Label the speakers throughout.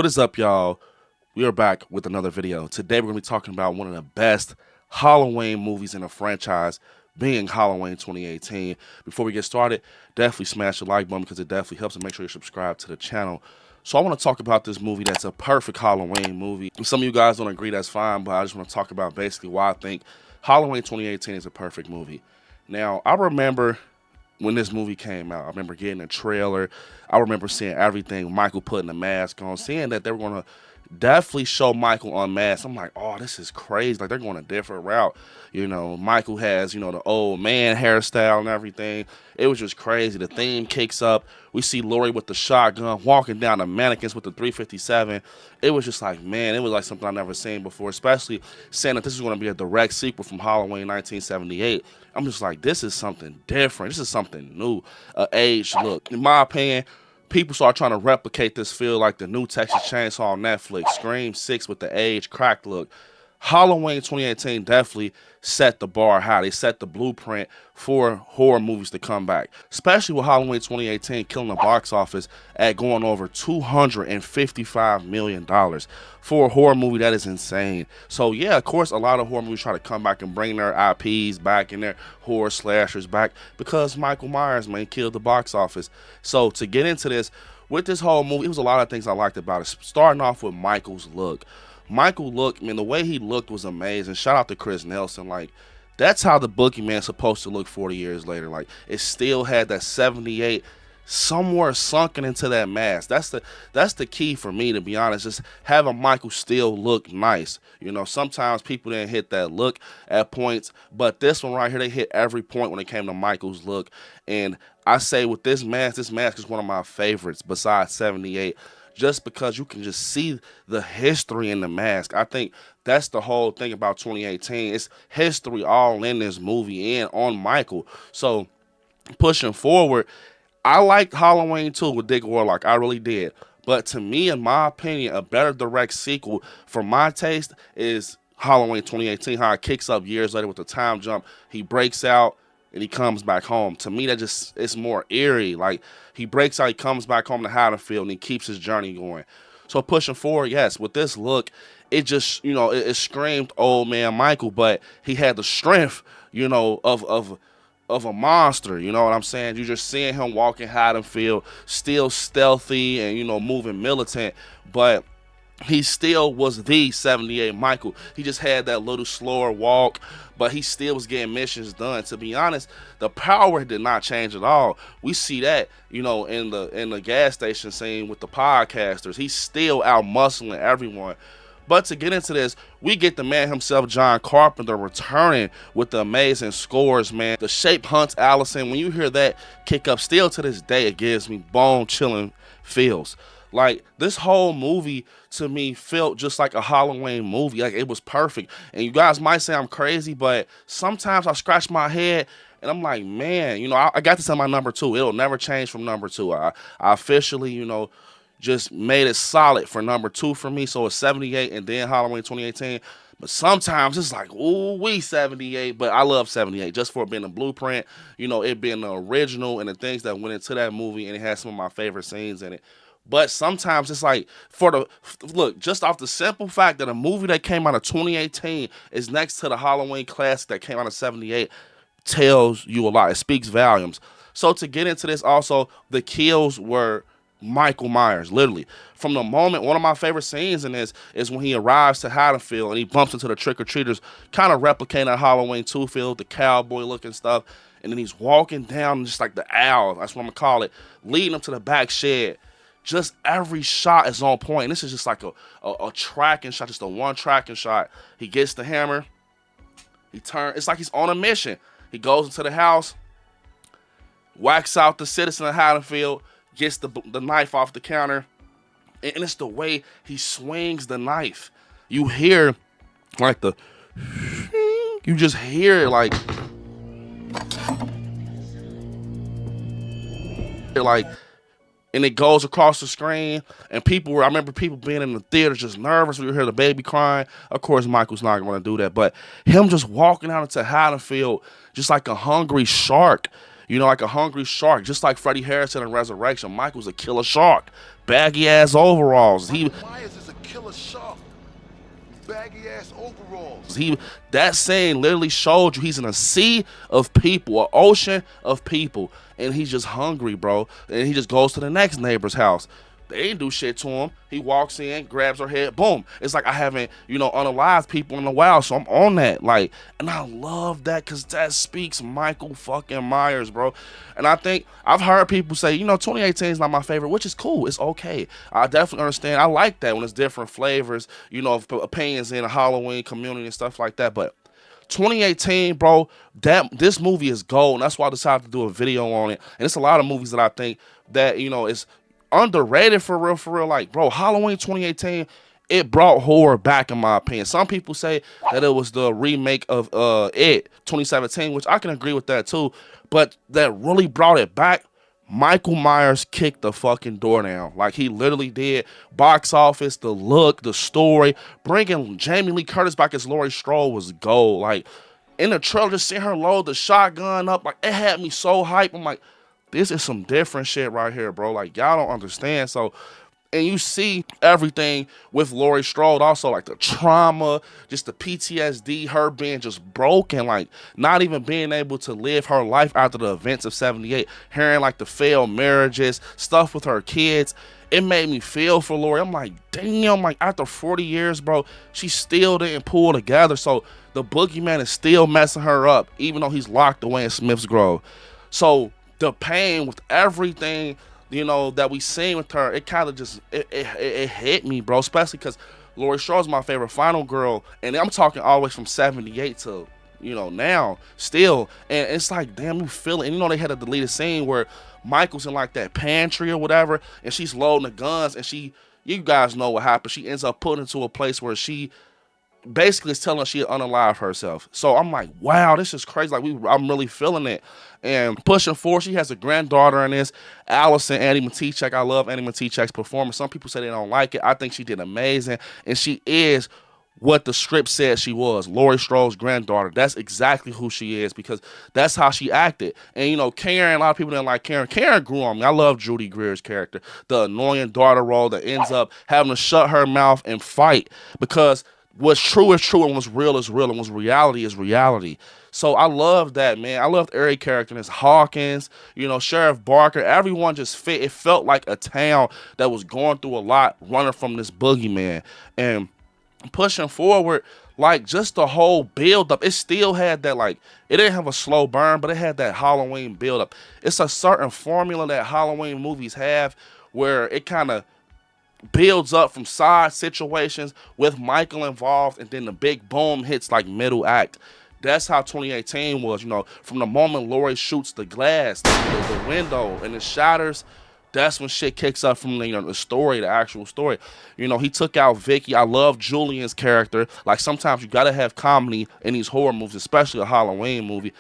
Speaker 1: What is up, y'all? We are back with another video. Today we're going to be talking about one of the best Halloween movies in the franchise, being Halloween 2018. Before we get started, definitely smash the like button because it definitely helps, and make sure you're subscribed to the channel. So I want to talk about this movie that's a perfect Halloween movie. If some of you guys don't agree, that's fine, but I just want to talk about basically why I think Halloween 2018 is a perfect movie. Now, I remember when this movie came out, I remember getting a trailer. I remember seeing everything, Michael putting the mask on, seeing that they were going to definitely show Michael unmasked. I'm like, oh, this is crazy. Like, they're going a different route. You know, Michael has, the old man hairstyle and everything. It was just crazy. The theme kicks up. We see Laurie with the shotgun walking down the mannequins with the 357. It was just like, man, it was like something I've never seen before, especially saying that this is going to be a direct sequel from Halloween 1978. I'm just like, this is something different. This is something new, age look. In my opinion, people start trying to replicate this feel like the new Texas Chainsaw on Netflix, Scream 6 with the age crack look. Halloween 2018 definitely set the bar high. They set the blueprint for horror movies to come back, especially with Halloween 2018 killing the box office at going over $255 million. For a horror movie, that is insane. So yeah, of course, a lot of horror movies try to come back and bring their IPs back and their horror slashers back because Michael Myers, man, killed the box office. So to get into this, with this whole movie, it was a lot of things I liked about it. Starting off with Michael's look. Michael looked, man, the way he looked was amazing. Shout out to Chris Nelson. Like, that's how the boogeyman's supposed to look 40 years later. Like, it still had that 78 somewhere sunken into that mask. That's the key for me, to be honest. Just having Michael still look nice. You know, sometimes people didn't hit that look at points, but this one right here, they hit every point when it came to Michael's look. And I say with this mask is one of my favorites besides 78. Just because you can just see the history in the mask. I think that's the whole thing about 2018. It's history all in this movie and on Michael. So pushing forward, I liked Halloween 2 with Dick Warlock. I really did. But to me, in my opinion, a better direct sequel for my taste is Halloween 2018. How it kicks up years later with the time jump. He breaks out and he comes back home. To me, that just, it's more eerie. Like, he breaks out, he comes back home to Haddonfield, and he keeps his journey going. So pushing forward, yes, with this look, it just, it screamed old man Michael, but he had the strength, of a monster. You know what I'm saying? You're just seeing him walking Haddonfield, still stealthy and, moving militant, but he still was the 78 Michael. He just had that little slower walk, but he still was getting missions done. To be honest, the power did not change at all. We see that, in the gas station scene with the podcasters. He's still out muscling everyone. But to get into this, we get the man himself, John Carpenter, returning with the amazing scores, man. The Shape hunts Allison. When you hear that kick up, still to this day, it gives me bone-chilling feels. Like, this whole movie, to me, felt just like a Halloween movie. Like, it was perfect. And you guys might say I'm crazy, but sometimes I scratch my head, and I'm like, man, I got this on my number 2. It'll never change from number 2. I officially, just made it solid for number 2 for me. So it's 78 and then Halloween 2018. But sometimes it's like, ooh, we 78. But I love 78 just for it being a blueprint, it being the original and the things that went into that movie. And it has some of my favorite scenes in it. But sometimes it's like, look, just off the simple fact that a movie that came out of 2018 is next to the Halloween classic that came out of 78 tells you a lot. It speaks volumes. So to get into this also, the kills were Michael Myers, literally. From the moment, one of my favorite scenes in this is when he arrives to Haddonfield and he bumps into the trick-or-treaters, kind of replicating that Halloween 2 feel, the cowboy-looking stuff. And then he's walking down just like the owl, that's what I'm going to call it, leading him to the back shed. Just every shot is on point. And this is just like a tracking shot, just a one tracking shot. He gets the hammer. He turns. It's like he's on a mission. He goes into the house, whacks out the citizen of Haddonfield, gets the knife off the counter. And it's the way he swings the knife. You hear like you just hear it like and it goes across the screen, and I remember people being in the theater just nervous when you hear the baby crying. Of course, Michael's not going to do that, but him just walking out into Haddonfield just like a hungry shark, You know, like a hungry shark, just like Freddie Harrison in Resurrection. Michael's a killer shark. Baggy ass overalls.
Speaker 2: Michael Myers is a killer shark. Baggy ass overalls.
Speaker 1: That scene literally showed you he's in a sea of people, an ocean of people, and he's just hungry, bro. And he just goes to the next neighbor's house. They ain't do shit to him. He walks in, grabs her head, boom. It's like I haven't, unalived people in a while, so I'm on that. Like, and I love that because that speaks Michael fucking Myers, bro. And I think I've heard people say, 2018 is not my favorite, which is cool. It's okay. I definitely understand. I like that when it's different flavors, of opinions in the Halloween community and stuff like that. But 2018, bro, this movie is gold. And that's why I decided to do a video on it. And it's a lot of movies that I think that, is underrated for real. Like, bro, Halloween 2018, it brought horror back, in my opinion. Some people say that it was the remake of It 2017, which I can agree with that too. But that really brought it back. Michael Myers kicked the fucking door down. Like, he literally did. Box office, the look, the story, bringing Jamie Lee Curtis back as Laurie Strode was gold. Like, in the trailer, just seeing her load the shotgun up, like, it had me so hyped. I'm like, this is some different shit right here, bro. Like, y'all don't understand. So, and you see everything with Laurie Strode also, like the trauma, just the PTSD, her being just broken, like not even being able to live her life after the events of 78, hearing like the failed marriages, stuff with her kids. It made me feel for Laurie. I'm like, damn, like after 40 years, bro, she still didn't pull together. So the boogeyman is still messing her up, even though he's locked away in Smith's Grove. So the pain with everything, that we seen with her, it kind of just, it hit me, bro, especially because Laurie Strode's my favorite final girl, and I'm talking always from 78 to, now, still, and it's like, damn, you feel it. And they had a deleted scene where Michael's in like that pantry or whatever, and she's loading the guns, and you guys know what happened. She ends up put into a place where she basically is telling her she unalive herself. So I'm like, wow, this is crazy. Like, I'm really feeling it. And pushing forward, she has a granddaughter in this, Allison Annie Matichak. I love Annie Matichak's performance. Some people say they don't like it. I think she did amazing, and she is what the script said she was, Laurie Strode's granddaughter. That's exactly who she is, because that's how she acted. And Karen, a lot of people didn't like Karen. Karen grew on me. I love Judy Greer's character, the annoying daughter role that ends up having to shut her mouth and fight, because what's true is true, and what's real is real, and what's reality is reality. So I love that, man. I loved every character in this. Hawkins, Sheriff Barker, everyone just fit. It felt like a town that was going through a lot, running from this boogeyman. And pushing forward, like, just the whole build up, it still had that, like, it didn't have a slow burn, but it had that Halloween build up. It's a certain formula that Halloween movies have where it kind of builds up from side situations with Michael involved, and then the big boom hits like middle act. That's how 2018 was, from the moment Laurie shoots the glass, the window, and it shatters. That's when shit kicks up from the story, the actual story. He took out Vicky. I love Julian's character. Like, sometimes you gotta have comedy in these horror movies, especially a Halloween movie.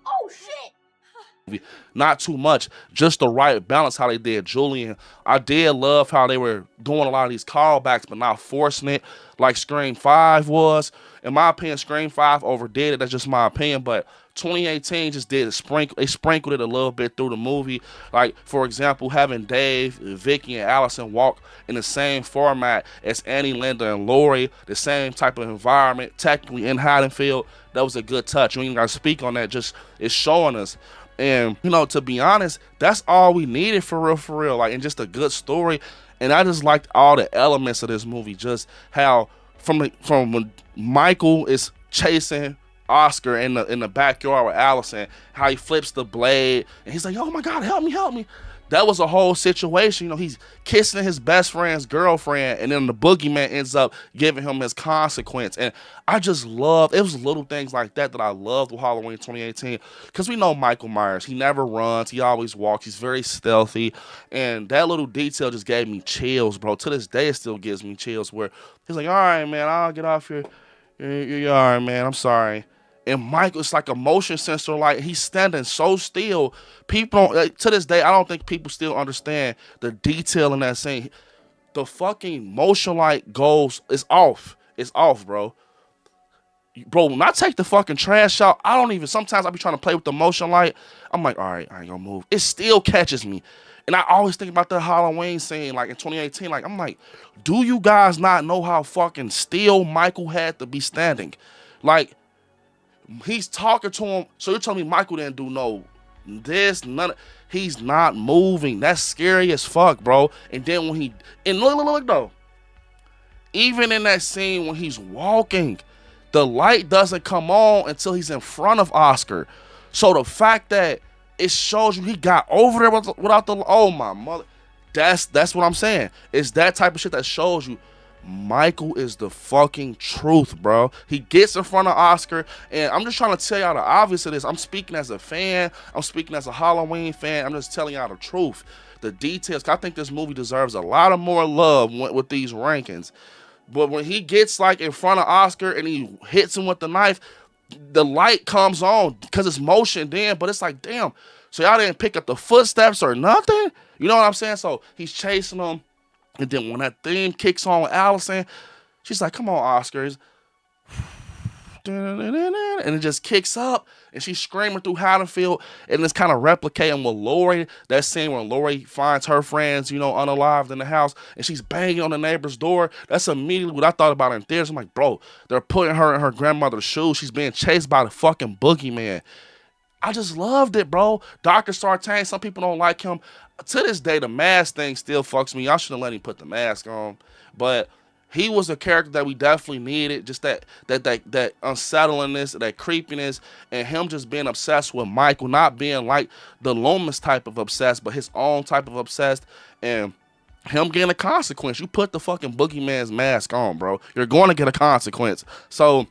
Speaker 3: Oh shit!
Speaker 1: Not too much, just the right balance. How they did Julian. I did love how they were doing a lot of these callbacks, but not forcing it like Scream 5 was. In my opinion, Scream 5 overdid it. That's just my opinion. But 2018 just did it. They sprinkled it a little bit through the movie. Like, for example, having Dave, Vicky, and Allison walk in the same format as Annie, Linda, and Laurie, the same type of environment, technically in Haddonfield. That was a good touch. You ain't gotta speak on that. Just, it's showing us. And, to be honest, that's all we needed for real. Like, and just a good story. And I just liked all the elements of this movie. Just how from when Michael is chasing Oscar in the backyard with Allison, how he flips the blade and he's like, oh my God, help me. That was a whole situation. He's kissing his best friend's girlfriend, and then the boogeyman ends up giving him his consequence. And I just loved, it was little things like that I loved with Halloween 2018. Because we know Michael Myers, he never runs, he always walks, he's very stealthy. And that little detail just gave me chills, bro. To this day, it still gives me chills, where he's like, all right, man, I'll get off here. You're all right, man, I'm sorry. And Michael, it's like a motion sensor, like he's standing so still. People don't, like, to this day, I don't think people still understand the detail in that scene. The fucking motion light goes, it's off, bro. Bro, when I take the fucking trash out, I don't even, sometimes I be trying to play with the motion light. I'm like, all right, I ain't gonna move. It still catches me. And I always think about the Halloween scene, like in 2018. Like, I'm like, do you guys not know how fucking still Michael had to be standing? Like, he's talking to him. So you're telling me Michael didn't do none of, he's not moving. That's scary as fuck, bro. And then when and look, though. Even in that scene when he's walking, the light doesn't come on until he's in front of Oscar. So the fact that it shows you he got over there without the, oh my mother, that's what I'm saying. It's that type of shit that shows you Michael is the fucking truth, bro. He gets in front of Oscar, and I'm just trying to tell y'all the obvious of this. I'm speaking as a fan. I'm speaking as a Halloween fan. I'm just telling y'all the truth, the details. I think this movie deserves a lot of more love with these rankings. But when he gets like in front of Oscar and he hits him with the knife, the light comes on because it's motion then, but it's like, damn, so y'all didn't pick up the footsteps or nothing? You know what I'm saying? So he's chasing him, and then when that theme kicks on with Allison, she's like, come on, Oscar. And it just kicks up, and she's screaming through Haddonfield, and it's kind of replicating with Laurie, that scene where Laurie finds her friends, unalived in the house, and she's banging on the neighbor's door. That's immediately what I thought about in theaters. I'm like, bro, they're putting her in her grandmother's shoes. She's being chased by the fucking boogeyman. I just loved it, bro. Dr. Sartain, some people don't like him. To this day, the mask thing still fucks me. I shouldn't let him put the mask on. But he was a character that we definitely needed. Just that unsettlingness, that creepiness, and him just being obsessed with Michael, not being like the Loomis type of obsessed, but his own type of obsessed, and him getting a consequence. You put the fucking boogeyman's mask on, bro. You're going to get a consequence. So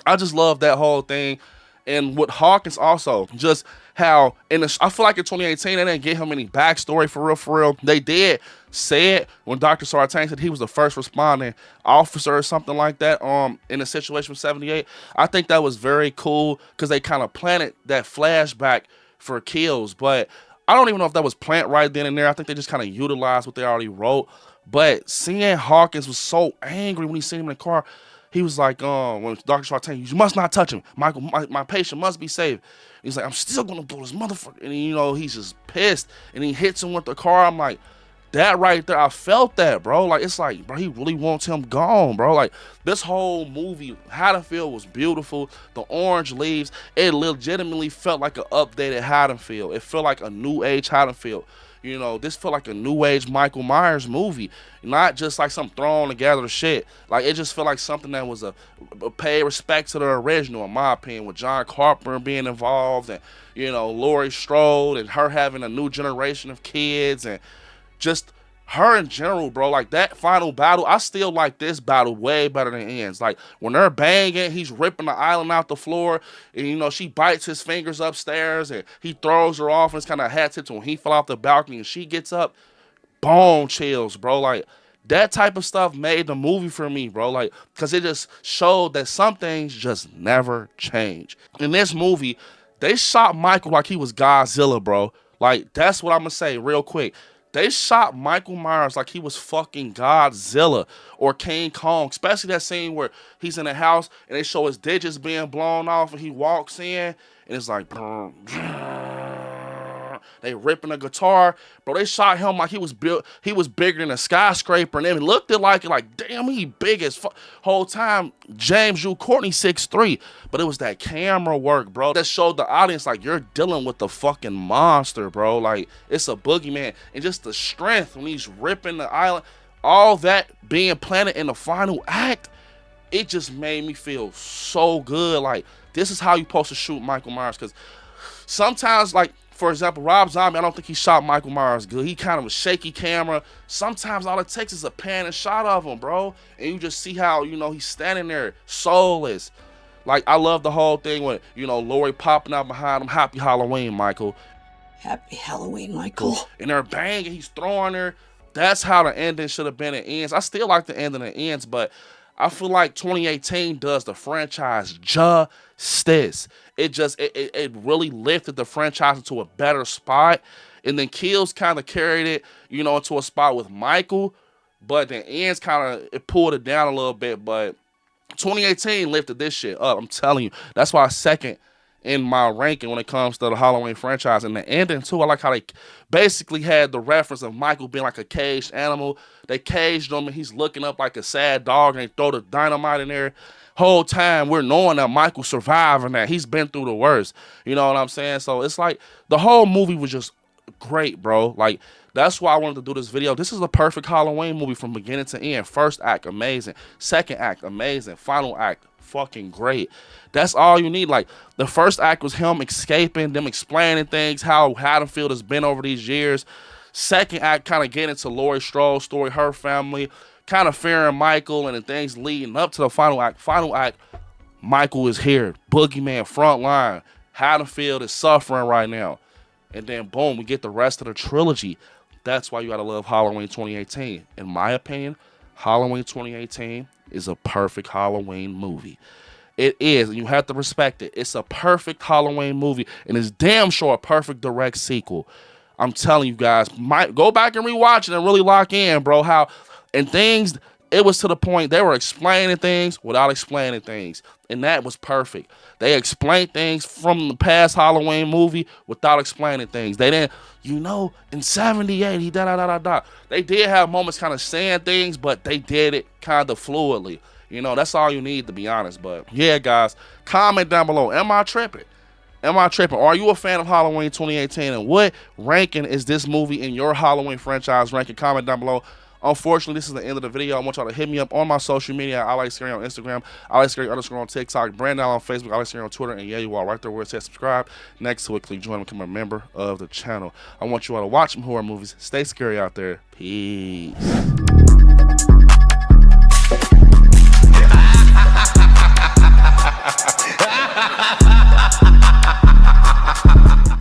Speaker 1: I just love that whole thing. And with Hawkins also, just how, I feel like in 2018, they didn't give him any backstory for real. They did say it when Dr. Sartain said he was the first responding officer or something like that in a situation with 78. I think that was very cool because they kind of planted that flashback for kills. But I don't even know if that was planted right then and there. I think they just kind of utilized what they already wrote. But seeing Hawkins was so angry when he seen him in the car. He was like, when Dr. Sartain, you must not touch him. Michael, my patient must be saved. He's like, I'm still going to blow this motherfucker. And, he's just pissed. And he hits him with the car. I'm like, that right there, I felt that, bro. Like, it's like, bro, he really wants him gone, bro. Like, this whole movie, Haddonfield was beautiful. The orange leaves, it legitimately felt like an updated Haddonfield. It felt like a new age Haddonfield. This felt like a new age Michael Myers movie, not just like some thrown together shit. Like, it just felt like something that was a pay respect to the original, in my opinion, with John Carpenter being involved, and Laurie Strode and her having a new generation of kids, and just her in general, bro. Like, that final battle, I still like this battle way better than Ends. Like, when they're banging, he's ripping the island out the floor, and she bites his fingers upstairs, and he throws her off, and it's kind of hat tips when he fell off the balcony and she gets up. Bone chills, bro. Like, that type of stuff made the movie for me, bro. Like, because it just showed that some things just never change. In this movie, they shot Michael like he was Godzilla, bro. Like, that's what I'm gonna say real quick. They shot Michael Myers like he was fucking Godzilla or King Kong, especially that scene where he's in the house and they show his digits being blown off and he walks in and it's like, they ripping a guitar, bro. They shot him like he was bigger than a skyscraper, and then it looked like damn, he big as fuck. Whole time James Drew Courtney 6'3", but it was that camera work, bro, that showed the audience like you're dealing with the fucking monster, bro. Like, it's a boogeyman, and just the strength when he's ripping the island, all that being planted in the final act, it just made me feel so good. Like, this is how you supposed to shoot Michael Myers, because sometimes, like, for example, Rob Zombie, I don't think he shot Michael Myers good. He kind of a shaky camera. Sometimes all it takes is a pan and shot of him, bro. And you just see how, he's standing there soulless. Like, I love the whole thing with, Laurie popping out behind him. Happy Halloween, Michael.
Speaker 3: Happy Halloween, Michael.
Speaker 1: And they're banging. He's throwing her. That's how the ending should have been. It Ends. I still like the ending. It Ends, but I feel like 2018 does the franchise justice. It really lifted the franchise into a better spot. And then Kills kind of carried it, into a spot with Michael. But then Ends kind of, it pulled it down a little bit. But 2018 lifted this shit up. I'm telling you. That's why second in my ranking when it comes to the Halloween franchise. And the ending too, I like how they basically had the reference of Michael being like a caged animal. They caged him and he's looking up like a sad dog, and they throw the dynamite in there. Whole time we're knowing that Michael surviving that. He's been through the worst. You know what I'm saying? So it's like the whole movie was just great, bro. Like, that's why I wanted to do this video. This is a perfect Halloween movie from beginning to end. First act, amazing. Second act, amazing. Final act, fucking great. That's all you need. Like, the first act was him escaping, them explaining things, how Haddonfield has been over these years. Second act kind of getting into Laurie Strode's story, her family, kind of fearing Michael and the things leading up to the final act. Final act, Michael is here. Boogeyman, front line. Haddonfield is suffering right now. And then, boom, we get the rest of the trilogy. That's why you gotta love Halloween 2018. In my opinion, Halloween 2018 is a perfect Halloween movie. It is, and you have to respect it. It's a perfect Halloween movie, and it's damn sure a perfect direct sequel. I'm telling you guys, go back and rewatch it and really lock in, bro. How and things, it was to the point they were explaining things without explaining things, and that was perfect. They explained things from the past Halloween movie without explaining things. They didn't, in 78, he da-da-da-da-da. They did have moments kind of saying things, but they did it kind of fluidly. That's all you need, to be honest. But yeah, guys, comment down below. Am I tripping? Am I tripping? Are you a fan of Halloween 2018? And what ranking is this movie in your Halloween franchise ranking? Comment down below. Unfortunately, this is the end of the video. I want y'all to hit me up on my social media. ILIKESCARY on Instagram, ILIKESCARY_ on TikTok, Brandon on Facebook, ILIKESCARY on Twitter, and yeah, you all right there where it says subscribe. Next to it, click join and become a member of the channel. I want you all to watch some horror movies. Stay scary out there. Peace.